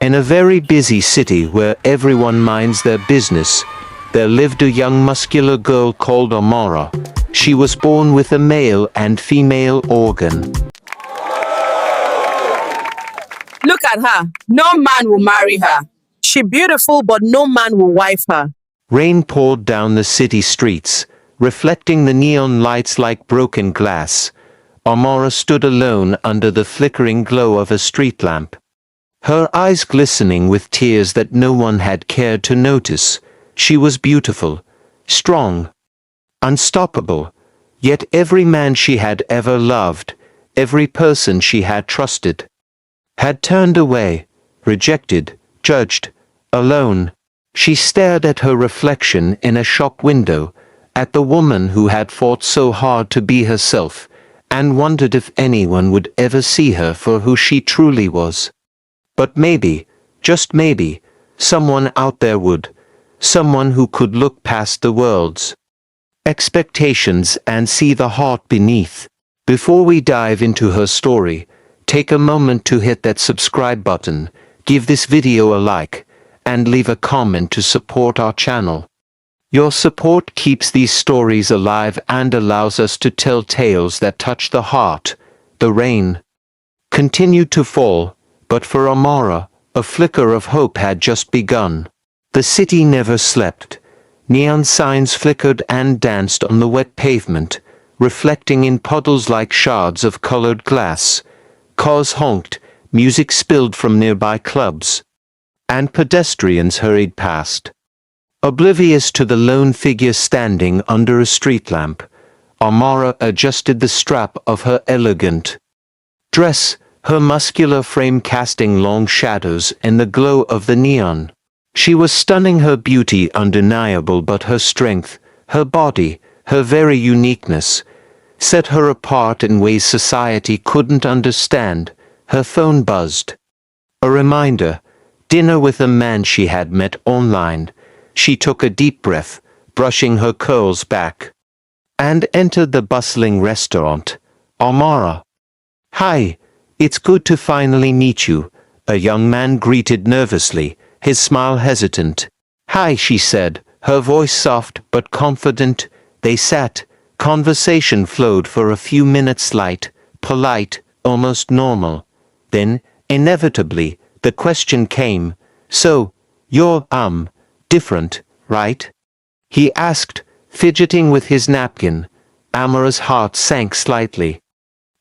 In a very busy city where everyone minds their business, there lived a young muscular girl called Amara. She was born with a male and female organ. Look at her. No man will marry her. She beautiful, but no man will wife her. Rain poured down the city streets, reflecting the neon lights like broken glass. Amara stood alone under the flickering glow of a street lamp. Her eyes glistening with tears that no one had cared to notice. She was beautiful, strong, unstoppable. Yet every man she had ever loved, every person she had trusted, had turned away, rejected, judged, alone. She stared at her reflection in a shop window, at the woman who had fought so hard to be herself, and wondered if anyone would ever see her for who she truly was. But maybe, just maybe, someone out there would, someone who could look past the world's expectations and see the heart beneath. Before we dive into her story, take a moment to hit that subscribe button, give this video a like, and leave a comment to support our channel. Your support keeps these stories alive and allows us to tell tales that touch the heart. The rain continued to fall, but for Amara, a flicker of hope had just begun. The city never slept. Neon signs flickered and danced on the wet pavement, reflecting in puddles like shards of colored glass. Cars honked, music spilled from nearby clubs, and pedestrians hurried past. Oblivious to the lone figure standing under a street lamp, Amara adjusted the strap of her elegant dress, her muscular frame casting long shadows in the glow of the neon. She was stunning, her beauty undeniable, but her strength, her body, her very uniqueness, set her apart in ways society couldn't understand. Her phone buzzed. A reminder, dinner with a man she had met online. She took a deep breath, brushing her curls back, and entered the bustling restaurant. Amara. Hi, it's good to finally meet you, a young man greeted nervously, his smile hesitant. Hi, she said, her voice soft but confident. They sat. Conversation flowed for a few minutes, light, polite, almost normal. Then, inevitably, the question came. So, you're, different, right? He asked, fidgeting with his napkin. Amara's heart sank slightly.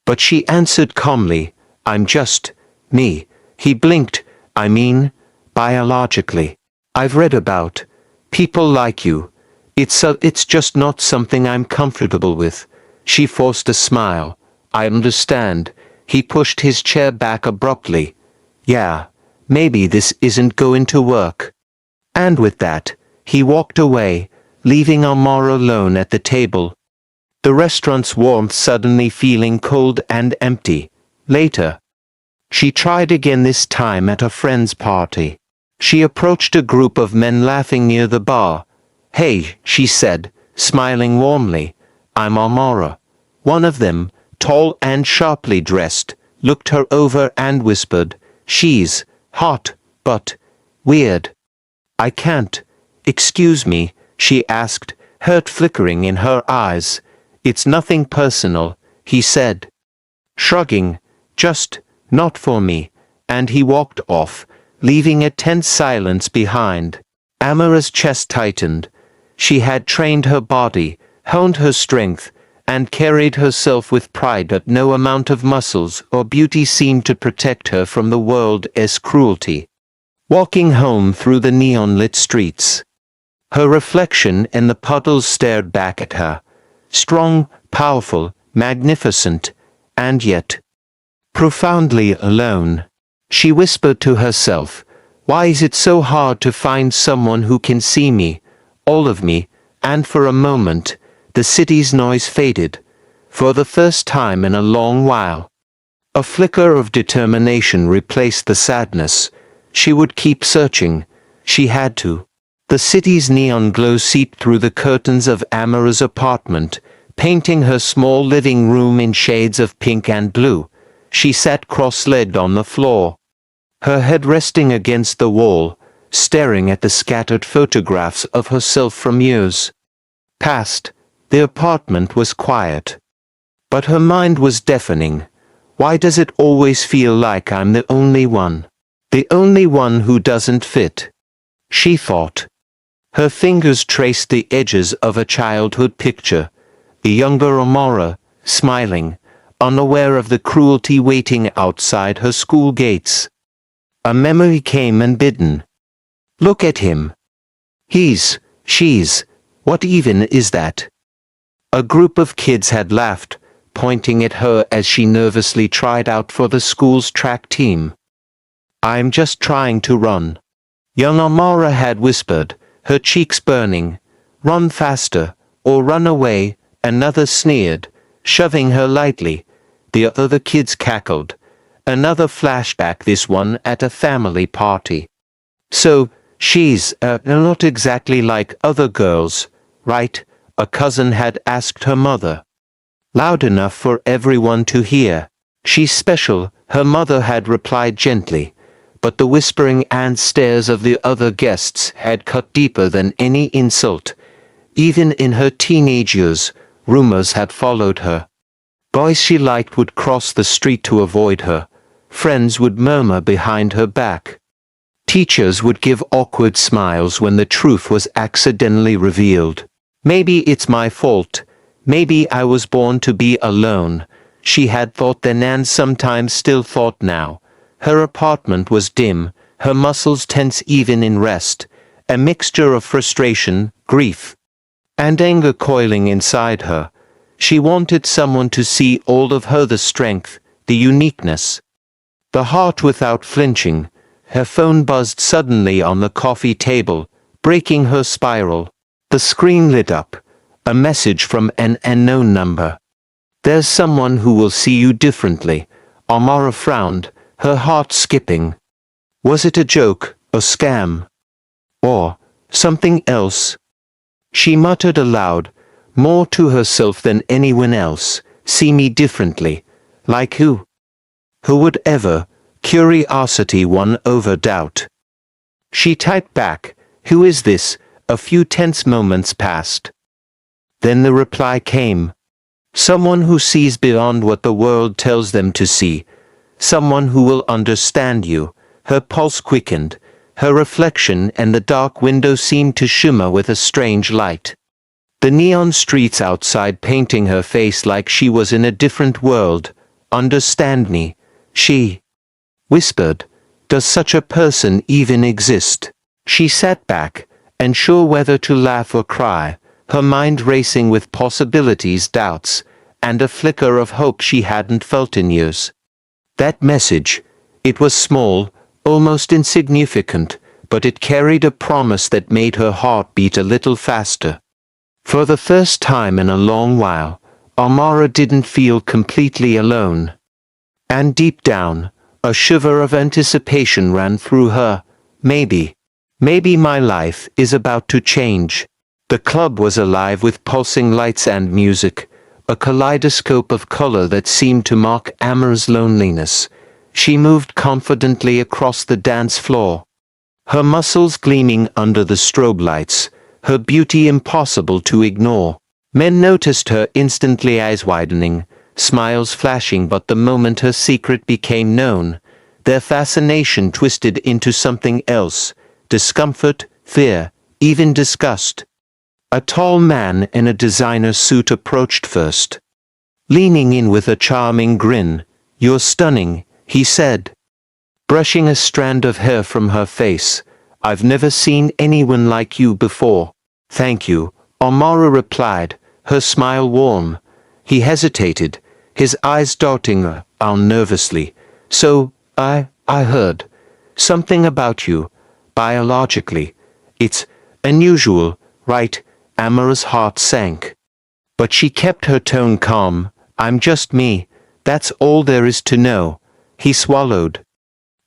But she answered calmly, I'm just me. He blinked. I mean, biologically. I've read about people like you. It's just not something I'm comfortable with. She forced a smile. I understand. He pushed his chair back abruptly. Yeah, maybe this isn't going to work. And with that, he walked away, leaving Amara alone at the table. The restaurant's warmth suddenly feeling cold and empty. Later, she tried again, this time at a friend's party. She approached a group of men laughing near the bar. Hey, she said, smiling warmly. I'm Amara. One of them, tall and sharply dressed, looked her over and whispered, she's hot, but weird. I can't. Excuse me, she asked, hurt flickering in her eyes. It's nothing personal, he said, shrugging. Just not for me. And he walked off, leaving a tense silence behind. Amara's chest tightened. She had trained her body, honed her strength, and carried herself with pride, but no amount of muscles or beauty seemed to protect her from the world's cruelty. Walking home through the neon-lit streets, her reflection in the puddles stared back at her. Strong, powerful, magnificent, and yet profoundly alone. She whispered to herself, why is it so hard to find someone who can see me, all of me? And for a moment, the city's noise faded. For the first time in a long while, a flicker of determination replaced the sadness. She would keep searching. She had to. The city's neon glow seeped through the curtains of Amara's apartment, painting her small living room in shades of pink and blue. She sat cross-legged on the floor, her head resting against the wall, staring at the scattered photographs of herself from years past. The apartment was quiet, but her mind was deafening. Why does it always feel like I'm the only one? The only one who doesn't fit? She thought. Her fingers traced the edges of a childhood picture, the younger Amara, smiling, unaware of the cruelty waiting outside her school gates. A memory came unbidden. Look at him. She's, what even is that? A group of kids had laughed, pointing at her as she nervously tried out for the school's track team. I'm just trying to run. Young Amara had whispered, her cheeks burning. Run faster, or run away, another sneered, shoving her lightly. The other kids cackled. Another flashback, this one at a family party. So, she's not exactly like other girls, right? A cousin had asked her mother. Loud enough for everyone to hear. She's special, her mother had replied gently, but the whispering and stares of the other guests had cut deeper than any insult. Even in her teenage years, rumors had followed her. Boys she liked would cross the street to avoid her. Friends would murmur behind her back. Teachers would give awkward smiles when the truth was accidentally revealed. Maybe it's my fault. Maybe I was born to be alone, she had thought then and sometimes still thought now. Her apartment was dim, her muscles tense even in rest, a mixture of frustration, grief, and anger coiling inside her. She wanted someone to see all of her, the strength, the uniqueness. The heart without flinching. Her phone buzzed suddenly on the coffee table, breaking her spiral. The screen lit up. A message from an unknown number. There's someone who will see you differently. Amara frowned, her heart skipping. Was it a joke, a scam? Or something else? She muttered aloud, more to herself than anyone else, see me differently. Like who? Who would ever? Curiosity won over doubt. She typed back, who is this? A few tense moments passed. Then the reply came. Someone who sees beyond what the world tells them to see. Someone who will understand you. Her pulse quickened. Her reflection and the dark window seemed to shimmer with a strange light. The neon streets outside painting her face like she was in a different world. Understand me, she whispered. Does such a person even exist? She sat back, unsure whether to laugh or cry, her mind racing with possibilities, doubts, and a flicker of hope she hadn't felt in years. That message, it was small, almost insignificant, but it carried a promise that made her heart beat a little faster. For the first time in a long while, Amara didn't feel completely alone. And deep down, a shiver of anticipation ran through her. Maybe my life is about to change. The club was alive with pulsing lights and music, a kaleidoscope of color that seemed to mock Amara's loneliness. She moved confidently across the dance floor, her muscles gleaming under the strobe lights, her beauty impossible to ignore. Men noticed her instantly, eyes widening, smiles flashing, but the moment her secret became known, their fascination twisted into something else, discomfort, fear, even disgust. A tall man in a designer suit approached first. Leaning in with a charming grin, "You're stunning," he said, brushing a strand of hair from her face. "I've never seen anyone like you before." "Thank you," Amara replied, her smile warm. He hesitated, his eyes darting around nervously. "So, I heard something about you, biologically. It's unusual, right?" Amara's heart sank. But she kept her tone calm. "I'm just me, that's all there is to know." He swallowed,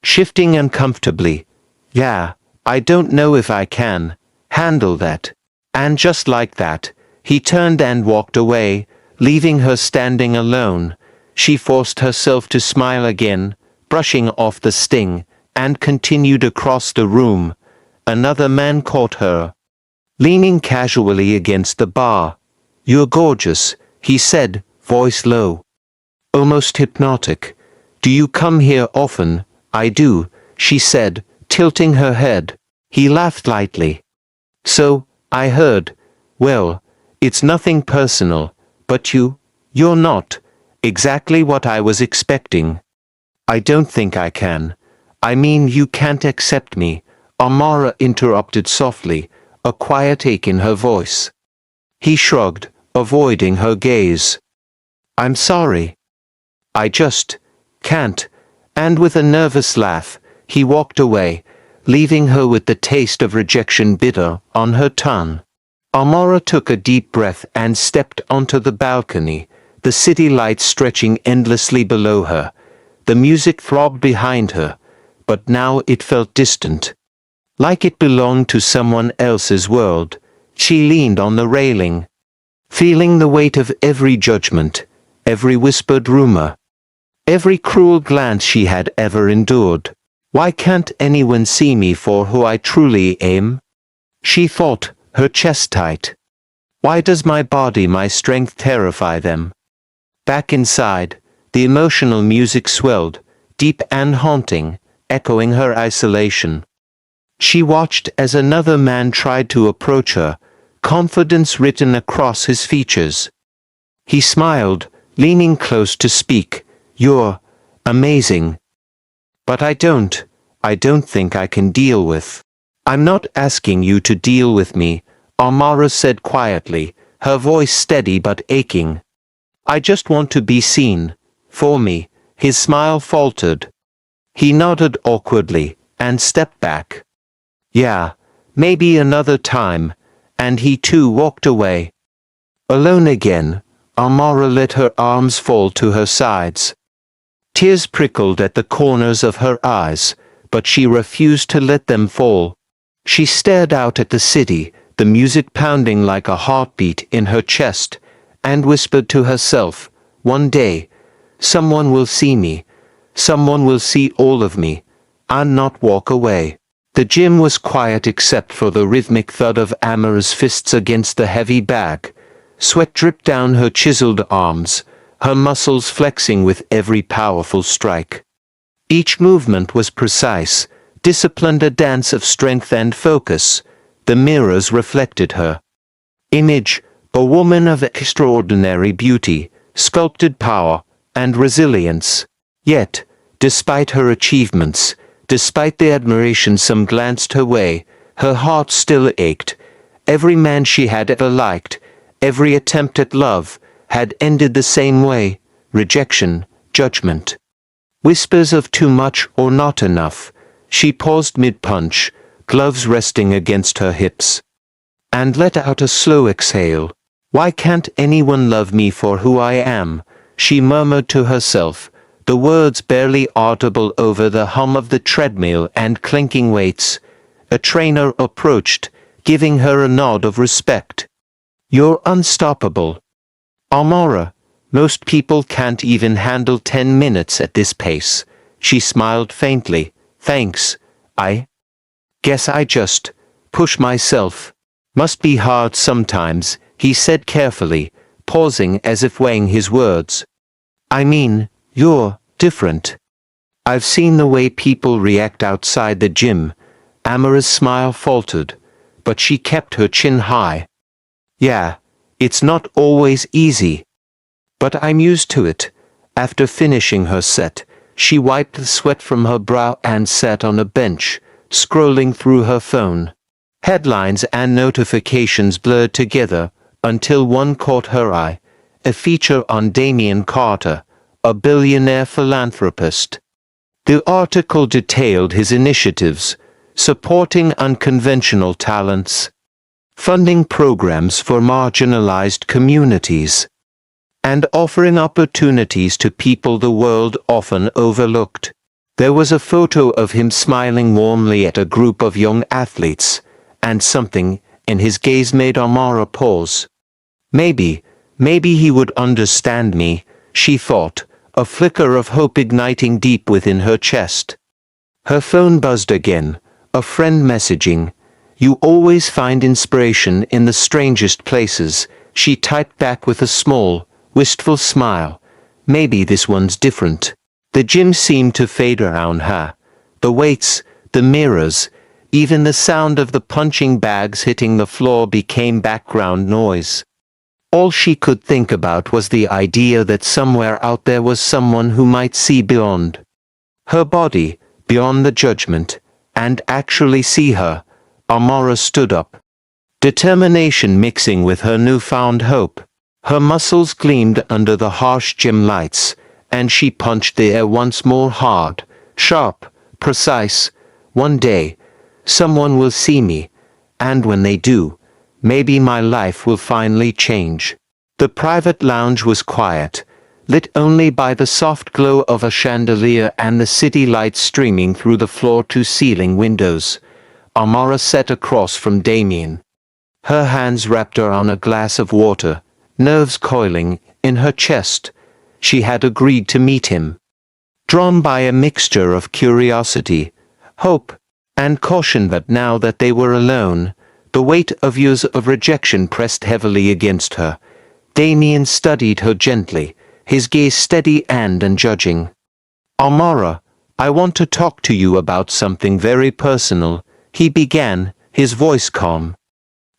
shifting uncomfortably. "Yeah, I don't know if I can handle that." And just like that, he turned and walked away, leaving her standing alone. She forced herself to smile again, brushing off the sting. and continued across the room. Another man caught her, leaning casually against the bar. "You're gorgeous," he said, voice low, almost hypnotic. "Do you come here often?" "I do," she said, tilting her head. He laughed lightly. "So, I heard. Well, it's nothing personal, but you're not exactly what I was expecting." "I don't think I can. I mean, you can't accept me," Amara interrupted softly, a quiet ache in her voice. He shrugged, avoiding her gaze. "I'm sorry. I just can't," and with a nervous laugh, he walked away, leaving her with the taste of rejection bitter on her tongue. Amara took a deep breath and stepped onto the balcony, the city lights stretching endlessly below her. The music throbbed behind her, but now it felt distant, like it belonged to someone else's world. She leaned on the railing, feeling the weight of every judgment, every whispered rumor, every cruel glance she had ever endured. "Why can't anyone see me for who I truly am?" she thought, her chest tight. "Why does my body, my strength terrify them?" Back inside, the emotional music swelled, deep and haunting, echoing her isolation. She watched as another man tried to approach her, confidence written across his features. He smiled, leaning close to speak. "You're amazing. But I don't think I can deal with." "I'm not asking you to deal with me," Amara said quietly, her voice steady but aching. "I just want to be seen. For me." His smile faltered. He nodded awkwardly, and stepped back. "Yeah, maybe another time," and he too walked away. Alone again, Amara let her arms fall to her sides. Tears prickled at the corners of her eyes, but she refused to let them fall. She stared out at the city, the music pounding like a heartbeat in her chest, and whispered to herself, "One day, someone will see me. Someone will see all of me, and not walk away." The gym was quiet except for the rhythmic thud of Amara's fists against the heavy bag. Sweat dripped down her chiseled arms, her muscles flexing with every powerful strike. Each movement was precise, disciplined, a dance of strength and focus. The mirrors reflected her image, a woman of extraordinary beauty, sculpted power, and resilience. Yet, despite her achievements, despite the admiration some glanced her way, her heart still ached. Every man she had ever liked, every attempt at love, had ended the same way: rejection, judgment. Whispers of too much or not enough. She paused mid-punch, gloves resting against her hips, and let out a slow exhale. "Why can't anyone love me for who I am?" she murmured to herself, the words barely audible over the hum of the treadmill and clinking weights. A trainer approached, giving her a nod of respect. "You're unstoppable, Amara. Most people can't even handle 10 minutes at this pace." She smiled faintly. "Thanks. I guess I just push myself." "Must be hard sometimes," he said carefully, pausing as if weighing his words. "I mean, you're different. I've seen the way people react outside the gym." Amara's smile faltered, but she kept her chin high. "Yeah, it's not always easy. But I'm used to it." After finishing her set, she wiped the sweat from her brow and sat on a bench, scrolling through her phone. Headlines and notifications blurred together, until one caught her eye, a feature on Damien Carter, a billionaire philanthropist. The article detailed his initiatives, supporting unconventional talents, funding programs for marginalized communities, and offering opportunities to people the world often overlooked. There was a photo of him smiling warmly at a group of young athletes, and something in his gaze made Amara pause. Maybe he would understand me," she thought, a flicker of hope igniting deep within her chest. Her phone buzzed again, a friend messaging. "You always find inspiration in the strangest places," she typed back with a small, wistful smile. Maybe this one's different. The gym seemed to fade around her. The weights, the mirrors, even the sound of the punching bags hitting the floor became background noise. All she could think about was the idea that somewhere out there was someone who might see beyond her body, beyond the judgment, and actually see her. Amara stood up, determination mixing with her newfound hope. Her muscles gleamed under the harsh gym lights, and she punched the air once more hard, sharp, precise. "One day, someone will see me, and when they do, maybe my life will finally change." The private lounge was quiet, lit only by the soft glow of a chandelier and the city lights streaming through the floor-to-ceiling windows. Amara sat across from Damien, her hands wrapped around a glass of water, nerves coiling in her chest. She had agreed to meet him, drawn by a mixture of curiosity, hope, and caution, but now that they were alone, the weight of years of rejection pressed heavily against her. Damien studied her gently, his gaze steady and unjudging. "Amara, I want to talk to you about something very personal," he began, his voice calm,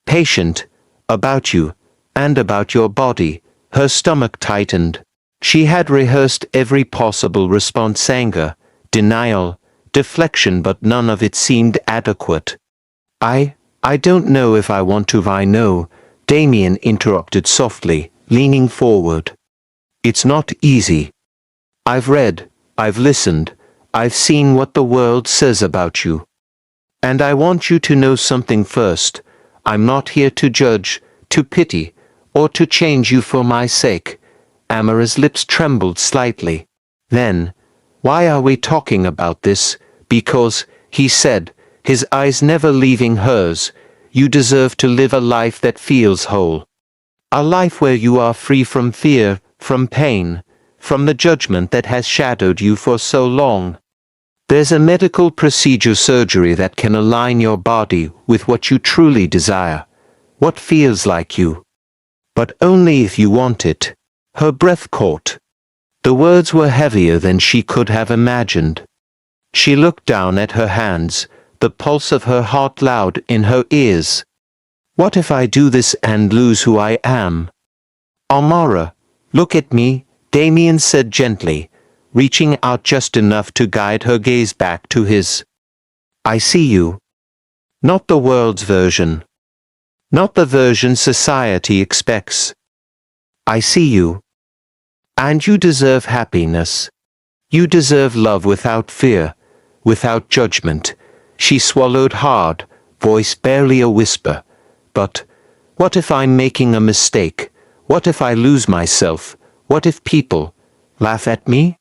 patient. "About you, and about your body." Her stomach tightened. She had rehearsed every possible response: anger, denial, deflection, but none of it seemed adequate. I don't know if I want to." "I know," Damien interrupted softly, leaning forward. "It's not easy. I've read, I've listened, I've seen what the world says about you. And I want you to know something first. I'm not here to judge, to pity, or to change you for my sake." Amara's lips trembled slightly. Then, "Why are we talking about this?" "Because," he said, his eyes never leaving hers, "you deserve to live a life that feels whole. A life where you are free from fear, from pain, from the judgment that has shadowed you for so long. There's a medical procedure, surgery, that can align your body with what you truly desire, what feels like you. But only if you want it." Her breath caught. The words were heavier than she could have imagined. She looked down at her hands, the pulse of her heart loud in her ears. "What if I do this and lose who I am?" "Amara, look at me," Damien said gently, reaching out just enough to guide her gaze back to his. "I see you. Not the world's version. Not the version society expects. I see you. And you deserve happiness. You deserve love without fear, without judgment." She swallowed hard, voice barely a whisper. "But what if I'm making a mistake? What if I lose myself? What if people laugh at me?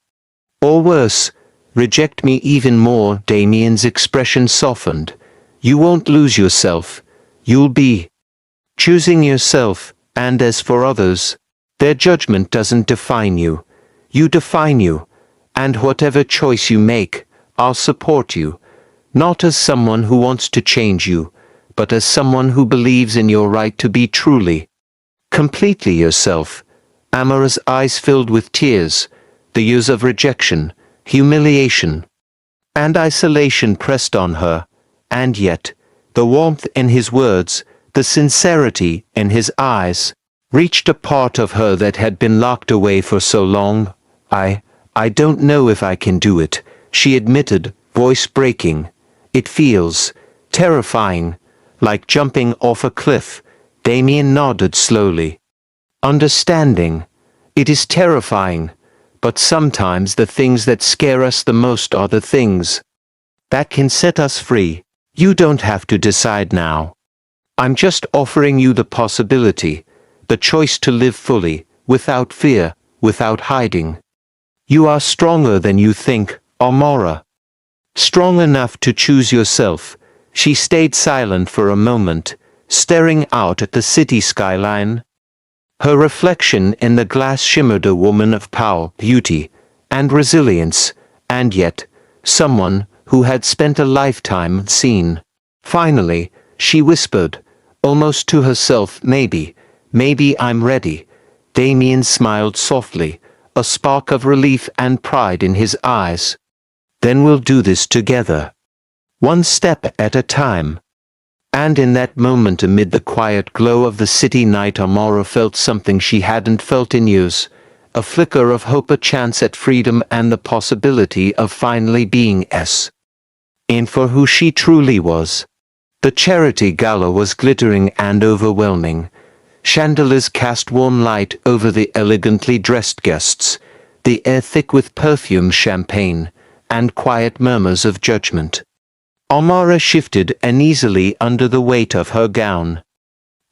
Or worse, reject me even more?" Damien's expression softened. "You won't lose yourself. You'll be choosing yourself, and as for others, their judgment doesn't define you. You define you, and whatever choice you make, I'll support you, not as someone who wants to change you, but as someone who believes in your right to be truly, completely yourself." Amara's eyes filled with tears. The years of rejection, humiliation, and isolation pressed on her, and yet, the warmth in his words, the sincerity in his eyes, reached a part of her that had been locked away for so long. I don't know if I can do it," she admitted, voice breaking. "It feels terrifying, like jumping off a cliff." Damien nodded slowly. "Understanding. It is terrifying, but sometimes the things that scare us the most are the things that can set us free. You don't have to decide now. I'm just offering you the possibility, the choice to live fully, without fear, without hiding. You are stronger than you think, Amara. Strong enough to choose yourself." She stayed silent for a moment, staring out at the city skyline. Her reflection in the glass shimmered, a woman of power, beauty, and resilience, and yet, someone who had spent a lifetime unseen. Finally, she whispered, almost to herself, maybe I'm ready. Damien smiled softly, a spark of relief and pride in his eyes. Then we'll do this together. One step at a time. And in that moment, amid the quiet glow of the city night, Amara felt something she hadn't felt in years. A flicker of hope, a chance at freedom, and the possibility of finally being in for who she truly was. The charity gala was glittering and overwhelming. Chandeliers cast warm light over the elegantly dressed guests, the air thick with perfume, champagne, and quiet murmurs of judgment. Amara shifted uneasily under the weight of her gown.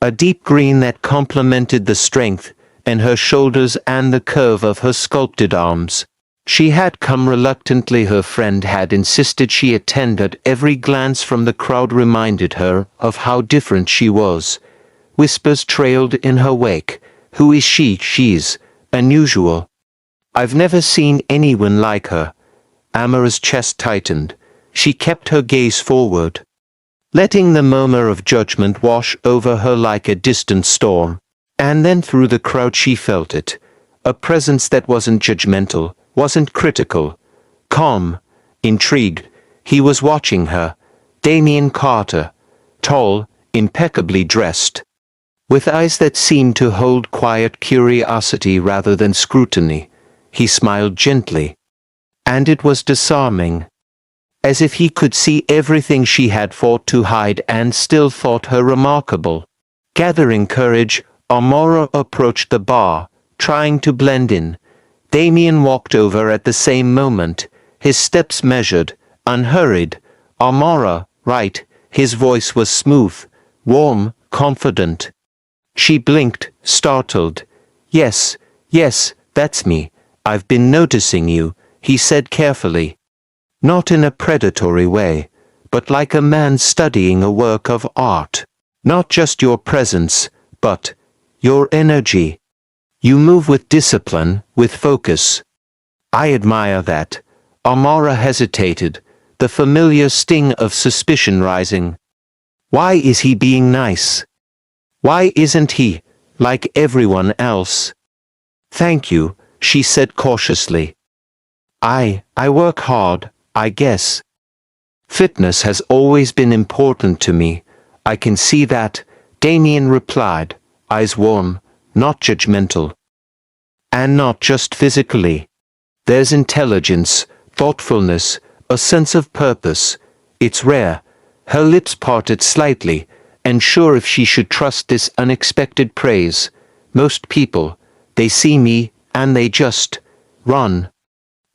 A deep green that complemented the strength in her shoulders and the curve of her sculpted arms. She had come reluctantly. Her friend had insisted she attend, and every glance from the crowd reminded her of how different she was. Whispers trailed in her wake. Who is she? She's unusual. I've never seen anyone like her. Amara's chest tightened. She kept her gaze forward, letting the murmur of judgment wash over her like a distant storm. And then through the crowd she felt it. A presence that wasn't judgmental, wasn't critical. Calm, intrigued. He was watching her. Damien Carter. Tall, impeccably dressed, with eyes that seemed to hold quiet curiosity rather than scrutiny. He smiled gently. And it was disarming. As if he could see everything she had fought to hide and still thought her remarkable. Gathering courage, Amara approached the bar, trying to blend in. Damien walked over at the same moment, his steps measured, unhurried. Amara, right, his voice was smooth, warm, confident. She blinked, startled. Yes, that's me. I've been noticing you, he said carefully. Not in a predatory way, but like a man studying a work of art. Not just your presence, but your energy. You move with discipline, with focus. I admire that. Amara hesitated, the familiar sting of suspicion rising. Why is he being nice? Why isn't he like everyone else? Thank you, she said cautiously. I work hard, I guess. Fitness has always been important to me. I can see that, Damien replied, eyes warm, not judgmental. And not just physically. There's intelligence, thoughtfulness, a sense of purpose. It's rare. Her lips parted slightly, unsure if she should trust this unexpected praise. Most people, they see me, and they just run.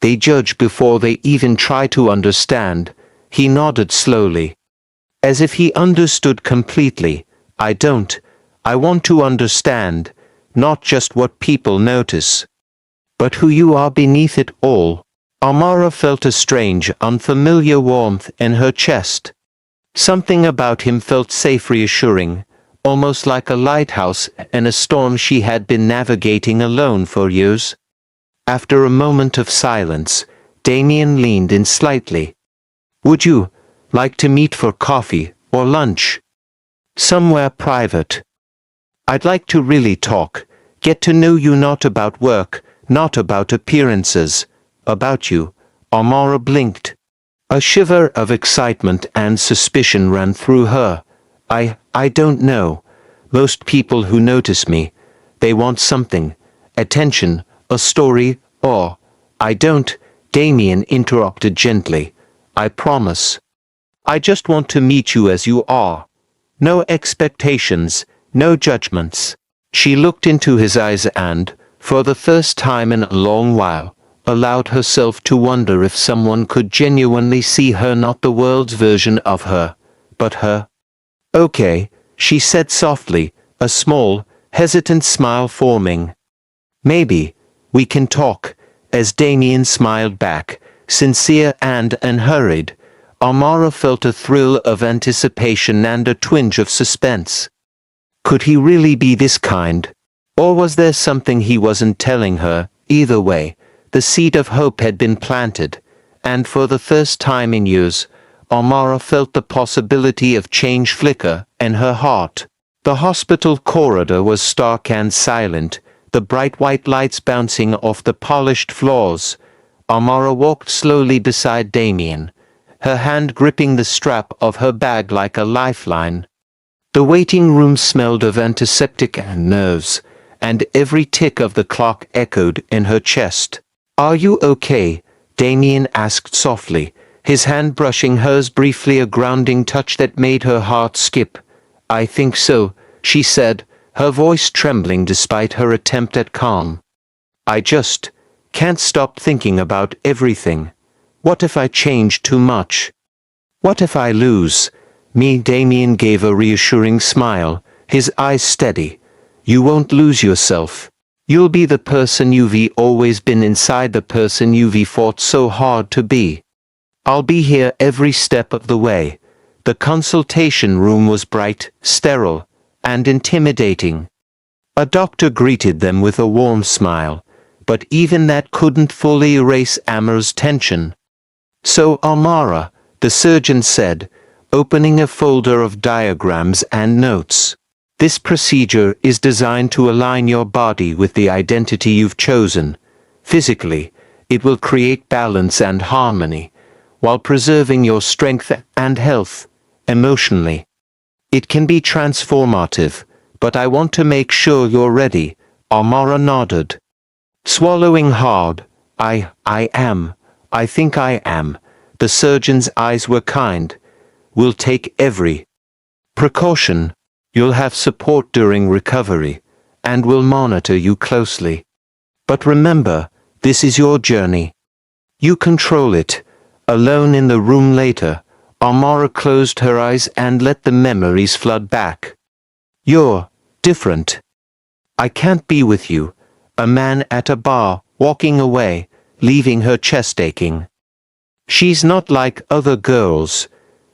They judge before they even try to understand. He nodded slowly, as if he understood completely. I don't. I want to understand, not just what people notice, but who you are beneath it all. Amara felt a strange, unfamiliar warmth in her chest. Something about him felt safe, reassuring, almost like a lighthouse in a storm she had been navigating alone for years. After a moment of silence, Damien leaned in slightly. Would you like to meet for coffee or lunch? Somewhere private. I'd like to really talk, get to know you, not about work, not about appearances, about you. Amara blinked. A shiver of excitement and suspicion ran through her. I don't know. Most people who notice me, they want something, attention, a story, or, I don't, Damien interrupted gently. I promise. I just want to meet you as you are. No expectations, no judgments. She looked into his eyes and, for the first time in a long while, allowed herself to wonder if someone could genuinely see her, not the world's version of her, but her. Okay, she said softly, a small, hesitant smile forming. Maybe we can talk, as Damien smiled back, sincere and unhurried. Amara felt a thrill of anticipation and a twinge of suspense. Could he really be this kind? Or was there something he wasn't telling her? Either way, the seed of hope had been planted, and for the first time in years, Amara felt the possibility of change flicker in her heart. The hospital corridor was stark and silent, the bright white lights bouncing off the polished floors. Amara walked slowly beside Damien, her hand gripping the strap of her bag like a lifeline. The waiting room smelled of antiseptic and nerves, and every tick of the clock echoed in her chest. "Are you okay?" Damien asked softly, his hand brushing hers briefly, a grounding touch that made her heart skip. "I think so," she said, her voice trembling despite her attempt at calm. "I just can't stop thinking about everything. What if I change too much? What if I lose me?" Damien gave a reassuring smile, his eyes steady. "You won't lose yourself. You'll be the person you've always been inside the person you've fought so hard to be. I'll be here every step of the way." The consultation room was bright, sterile, and intimidating. A doctor greeted them with a warm smile, but even that couldn't fully erase Amara's tension. "So, Amara," the surgeon said, opening a folder of diagrams and notes. "This procedure is designed to align your body with the identity you've chosen. Physically, it will create balance and harmony, while preserving your strength and health. Emotionally, it can be transformative, but I want to make sure you're ready." Amara nodded. Swallowing hard, I think I am." The surgeon's eyes were kind. "We'll take every precaution. You'll have support during recovery, and we'll monitor you closely. But remember, this is your journey. You control it." Alone in the room later, Amara closed her eyes and let the memories flood back. "You're different. I can't be with you." A man at a bar, walking away, leaving her chest aching. "She's not like other girls."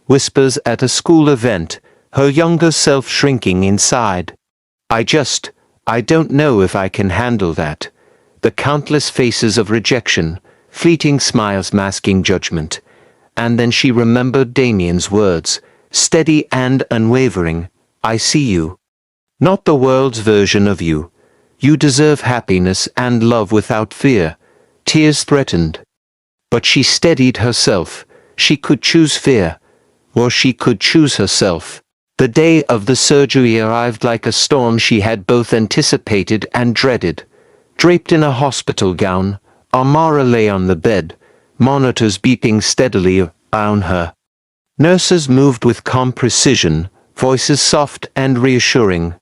Whispers at a school event, her younger self shrinking inside. I don't know if I can handle that." The countless faces of rejection, fleeting smiles masking judgment. And then she remembered Damien's words, steady and unwavering. "I see you. Not the world's version of you. You deserve happiness and love without fear." Tears threatened. But she steadied herself. She could choose fear, or she could choose herself. The day of the surgery arrived like a storm she had both anticipated and dreaded. Draped in a hospital gown, Amara lay on the bed, monitors beeping steadily around her. Nurses moved with calm precision, voices soft and reassuring.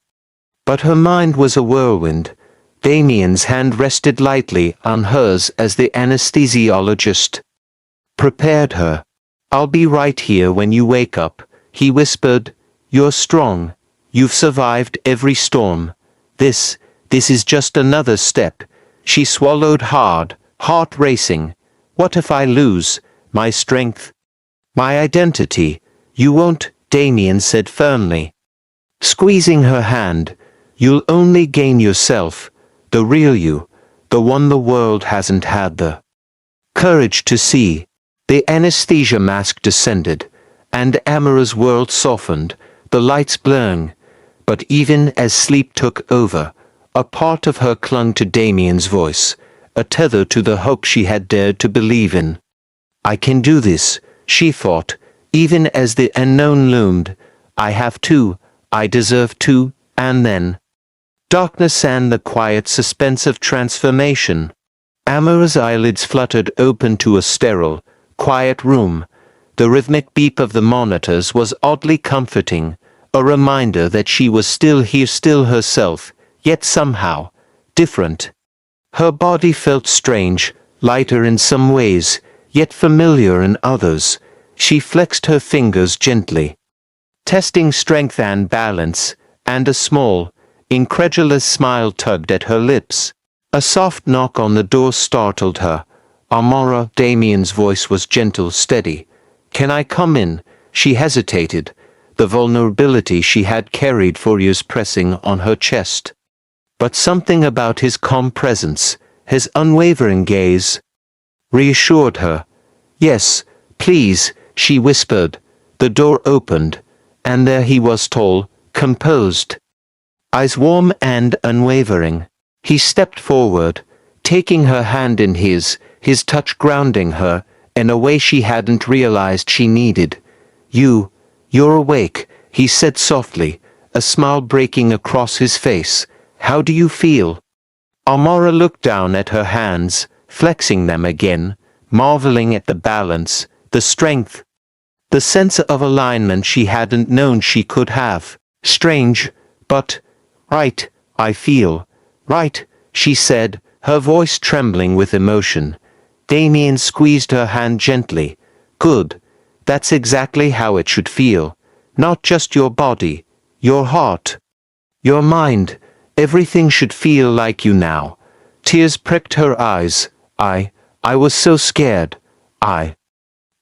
But her mind was a whirlwind. Damien's hand rested lightly on hers as the anesthesiologist prepared her. "I'll be right here when you wake up," he whispered. "You're strong. You've survived every storm. This is just another step." She swallowed hard, heart racing. "What if I lose my strength? My identity?" "You won't," Damien said firmly, squeezing her hand. "You'll only gain yourself, the real you, the one the world hasn't had the courage to see." The anesthesia mask descended, and Amara's world softened, the lights blurring. But even as sleep took over, a part of her clung to Damien's voice, a tether to the hope she had dared to believe in. "I can do this," she thought, even as the unknown loomed. "I have to, I deserve to." And then darkness and the quiet suspense of transformation. Amara's eyelids fluttered open to a sterile, quiet room. The rhythmic beep of the monitors was oddly comforting, a reminder that she was still here, still herself, yet somehow different. Her body felt strange, lighter in some ways, yet familiar in others. She flexed her fingers gently, testing strength and balance, and a small, incredulous smile tugged at her lips. A soft knock on the door startled her. "Amara," Damien's voice was gentle, steady. "Can I come in?" She hesitated, the vulnerability she had carried for years pressing on her chest. But something about his calm presence, his unwavering gaze, reassured her. Yes, please, she whispered. The door opened, and there he was, tall, composed, eyes warm and unwavering. He stepped forward, taking her hand in his touch grounding her in a way she hadn't realized she needed. You're awake, he said softly, a smile breaking across his face. How do you feel? Amara looked down at her hands, flexing them again, marveling at the balance, the strength, the sense of alignment she hadn't known she could have. Strange, but right, I feel. Right, she said, her voice trembling with emotion. Damien squeezed her hand gently. Good. That's exactly how it should feel. Not just your body, your heart, your mind. Everything should feel like you now. Tears pricked her eyes. I was so scared. I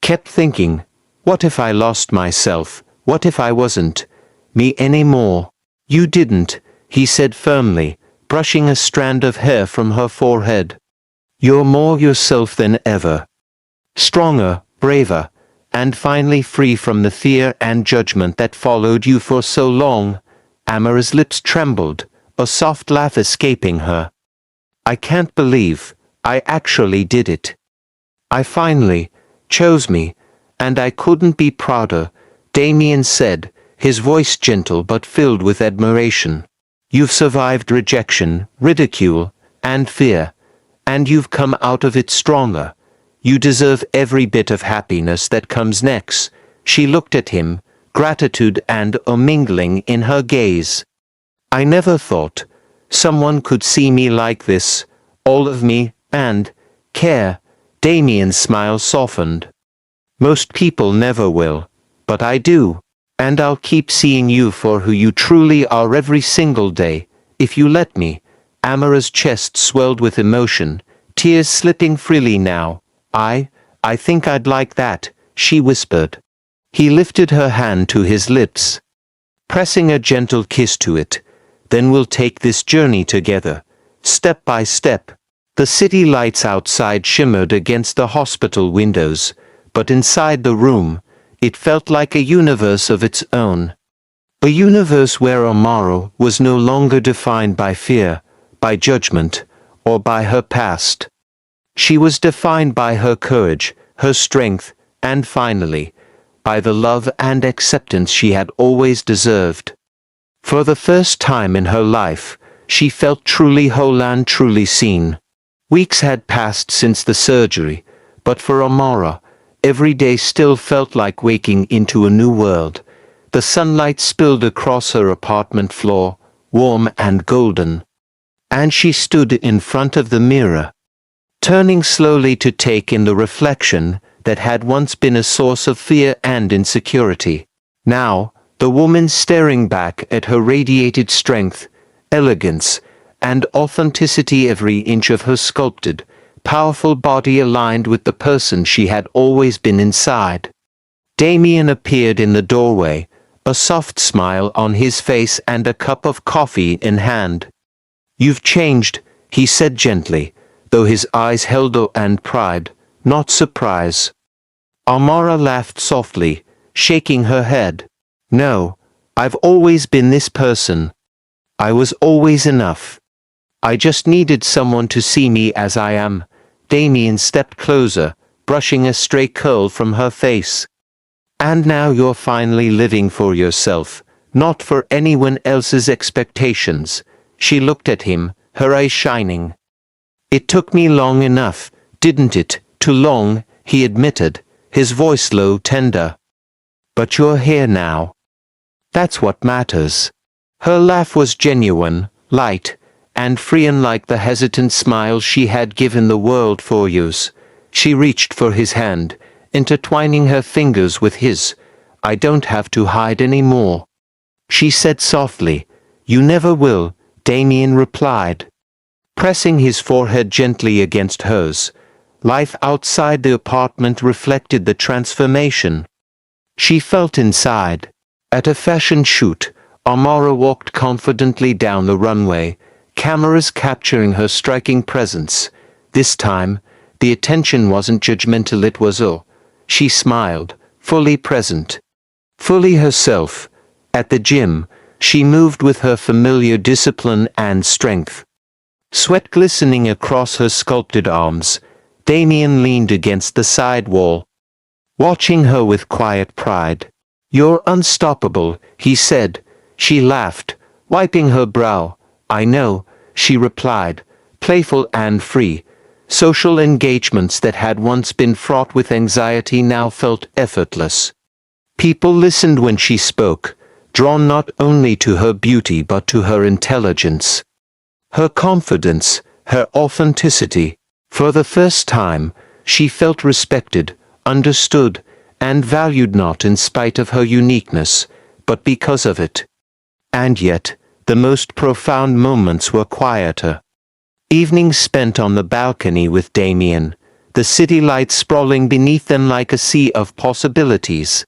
kept thinking, what if I lost myself? What if I wasn't me anymore? You didn't, he said firmly, brushing a strand of hair from her forehead. You're more yourself than ever. Stronger, braver, and finally free from the fear and judgment that followed you for so long. Amara's lips trembled, a soft laugh escaping her. I can't believe I actually did it. I finally chose me, and I couldn't be prouder, Damien said, his voice gentle but filled with admiration. You've survived rejection, ridicule, and fear, and you've come out of it stronger. You deserve every bit of happiness that comes next. She looked at him, gratitude and awe mingling in her gaze. I never thought someone could see me like this, all of me, and care. Damien's smile softened. Most people never will, but I do, and I'll keep seeing you for who you truly are every single day, if you let me. Amara's chest swelled with emotion, tears slipping freely now. I think I'd like that, she whispered. He lifted her hand to his lips, pressing a gentle kiss to it. Then we'll take this journey together, step by step. The city lights outside shimmered against the hospital windows, but inside the room, it felt like a universe of its own. A universe where Amara was no longer defined by fear, by judgment, or by her past. She was defined by her courage, her strength, and finally, by the love and acceptance she had always deserved. For the first time in her life, she felt truly whole and truly seen. Weeks had passed since the surgery, but for Amara, every day still felt like waking into a new world. The sunlight spilled across her apartment floor, warm and golden. And she stood in front of the mirror, turning slowly to take in the reflection that had once been a source of fear and insecurity. Now, the woman staring back at her radiated strength, elegance, and authenticity. Every inch of her sculpted, powerful body aligned with the person she had always been inside. Damien appeared in the doorway, a soft smile on his face and a cup of coffee in hand. You've changed, he said gently, though his eyes held awe and pride, not surprise. Amara laughed softly, shaking her head. No, I've always been this person. I was always enough. I just needed someone to see me as I am. Damien stepped closer, brushing a stray curl from her face. And now you're finally living for yourself, not for anyone else's expectations. She looked at him, her eyes shining. It took me long enough, didn't it? Too long, he admitted, his voice low, tender. But you're here now. That's what matters. Her laugh was genuine, light, and free, unlike the hesitant smile she had given the world for years. She reached for his hand, intertwining her fingers with his. I don't have to hide anymore, she said softly. You never will, Damien replied, pressing his forehead gently against hers. Life outside the apartment reflected the transformation she felt inside. At a fashion shoot, Amara walked confidently down the runway, cameras capturing her striking presence. This time, the attention wasn't judgmental, it was she smiled, fully present. Fully herself. At the gym, she moved with her familiar discipline and strength. Sweat glistening across her sculpted arms, Damien leaned against the side wall, watching her with quiet pride. "You're unstoppable," he said. She laughed, wiping her brow. "I know," she replied, playful and free. Social engagements that had once been fraught with anxiety now felt effortless. People listened when she spoke, drawn not only to her beauty but to her intelligence, her confidence, her authenticity. For the first time, she felt respected, understood, and valued not in spite of her uniqueness, but because of it. And yet, the most profound moments were quieter. Evenings spent on the balcony with Damien, the city lights sprawling beneath them like a sea of possibilities.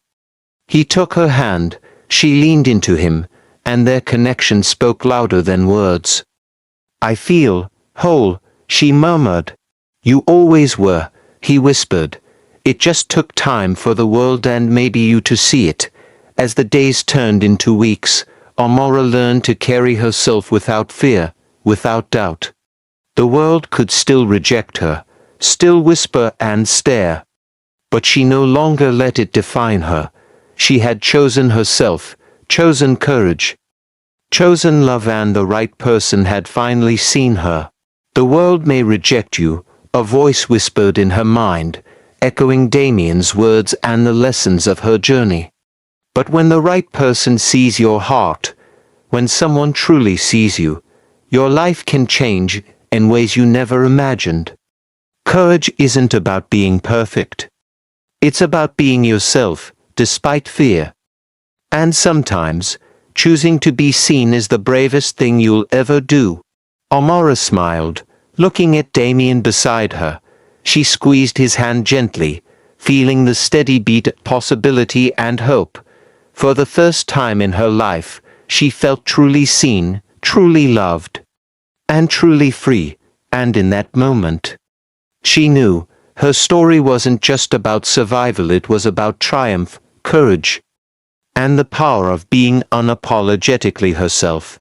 He took her hand, she leaned into him, and their connection spoke louder than words. "I feel whole," she murmured. "You always were," he whispered. "It just took time for the world and maybe you to see it." As the days turned into weeks, Amara learned to carry herself without fear, without doubt. The world could still reject her, still whisper and stare. But she no longer let it define her. She had chosen herself, chosen courage, chosen love, and the right person had finally seen her. "The world may reject you," a voice whispered in her mind, echoing Damien's words and the lessons of her journey. "But when the right person sees your heart, when someone truly sees you, your life can change in ways you never imagined." Courage isn't about being perfect. It's about being yourself, despite fear. And sometimes, choosing to be seen is the bravest thing you'll ever do. Amara smiled, looking at Damien beside her. She squeezed his hand gently, feeling the steady beat of possibility and hope. For the first time in her life, she felt truly seen, truly loved, and truly free. And in that moment, she knew her story wasn't just about survival, it was about triumph, courage, and the power of being unapologetically herself.